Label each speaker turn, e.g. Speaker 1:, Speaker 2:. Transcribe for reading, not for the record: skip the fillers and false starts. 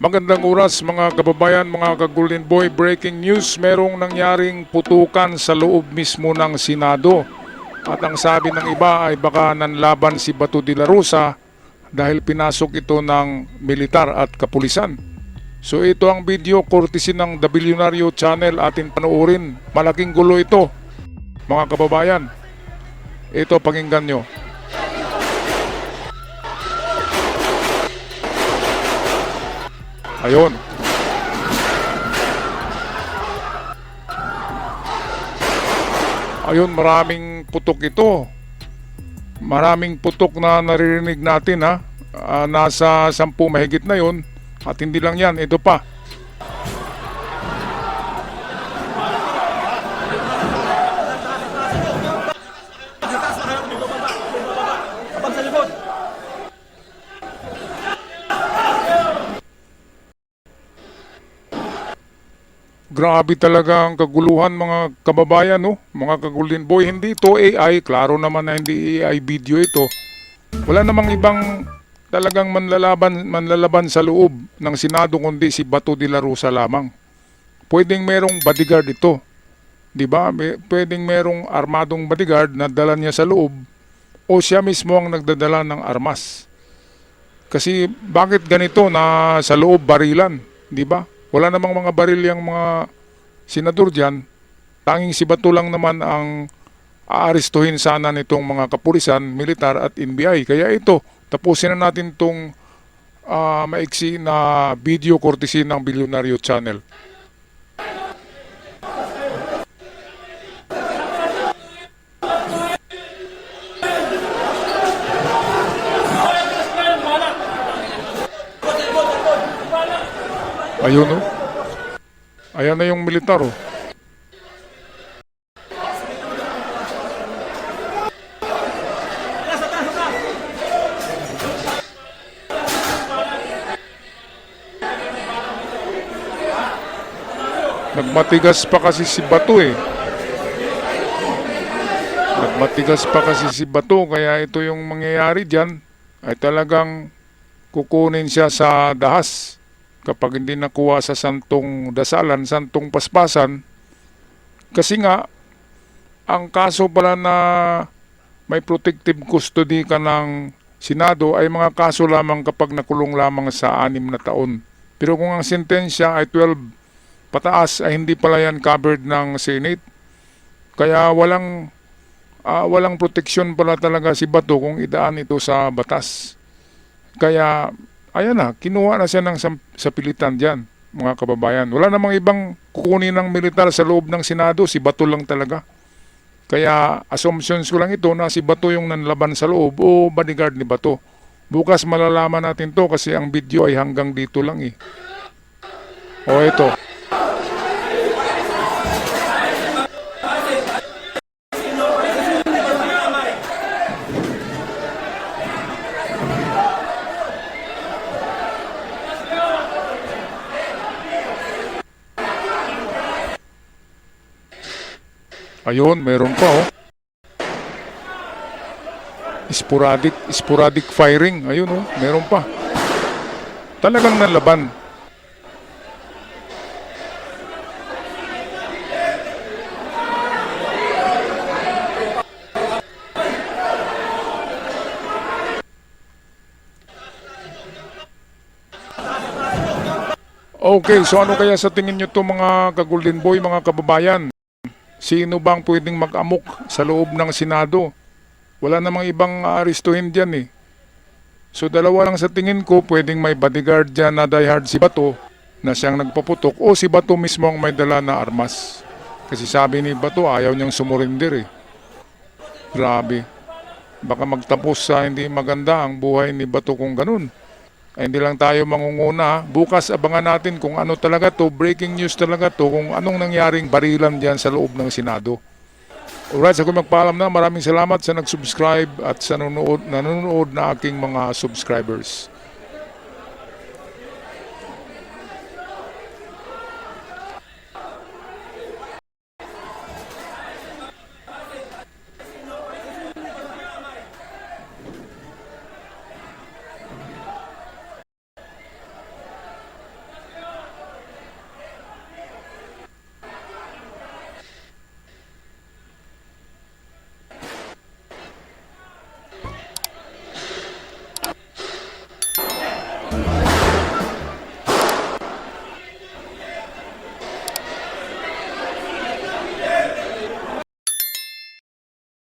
Speaker 1: Magandang oras mga kababayan, mga ka-Golden Boy. Breaking news, merong nangyaring putukan sa loob mismo ng Senado. At ang sabi ng iba ay baka nanlaban si Bato de la Rosa dahil pinasok ito ng militar at kapulisan. So ito ang video courtesy ng The Billionario Channel, atin panoorin. Malaking gulo ito mga kababayan. Ito, pakinggan nyo. Ayun. Ayun, maraming putok ito. Maraming putok na naririnig natin ha. Nasa 10 mahigit na yun. At hindi lang yan, ito pa. Grabe talaga ang kaguluhan mga kababayan, no? Mga ka-Golden Boy. Hindi ito AI, klaro naman na hindi AI video ito. Wala namang ibang talagang manlalaban sa loob ng Senado kundi si Bato de la Rosa lamang. Pwedeng merong bodyguard ito. 'Di ba? Pwedeng merong armadong bodyguard na dala niya sa loob o siya mismo ang nagdadala ng armas. Kasi bakit ganito na sa loob barilan, 'di ba? Wala namang mga baril yung mga senador dyan. Tanging si Bato lang naman ang aarestuhin sana nitong mga kapulisan, militar at NBI. Kaya ito, tapusin na natin itong maiksi na video courtesy ng Billionario Channel. Ayun o. Ayan na yung militar o. Nagmatigas pa kasi si Bato eh. Nagmatigas pa kasi si Bato, kaya ito yung mangyayari dyan ay talagang kukunin siya sa dahas. Kapag hindi nakuha sa santong dasalan, santong paspasan. Kasi nga, ang kaso pala na may protective custody ka ng Senado ay mga kaso lamang kapag nakulong lamang sa 6 na taon. Pero kung ang sentensya ay 12 pataas, ay hindi pala yan covered ng Senate. Kaya walang proteksyon pala talaga si Bato kung idaan ito sa batas. Kaya ayan na, kinuha na siya ng sapilitan dyan, mga kababayan. Wala namang ibang kukunin ng militar sa loob ng Senado, si Bato lang talaga. Kaya assumptions ko lang ito na si Bato yung nanlaban sa loob o bodyguard ni Bato. Bukas malalaman natin to kasi ang video ay hanggang dito lang eh. O ito. Ayun, meron pa oh. Sporadic firing. Ayun oh, meron pa. Talagang nalaban. Okay, so ano kaya sa tingin nyo to mga ka-Golden Boy, mga kababayan? Sino bang pwedeng mag-amok sa loob ng Senado? Wala namang ibang aarestuhin dyan eh. So dalawa lang sa tingin ko, pwedeng may bodyguard dyan na diehard si Bato na siyang nagpaputok o si Bato mismo ang may dala na armas. Kasi sabi ni Bato, ayaw niyang sumurinder eh. Grabe. Baka magtapos sa hindi maganda ang buhay ni Bato kung ganun. Ay, hindi lang tayo mangunguna. Bukas abangan natin kung ano talaga to, breaking news talaga to, kung anong nangyaring barilan dyan sa loob ng Senado. Alright, so kung magpaalam na, maraming salamat sa nag-subscribe at sa nanonood na aking mga subscribers.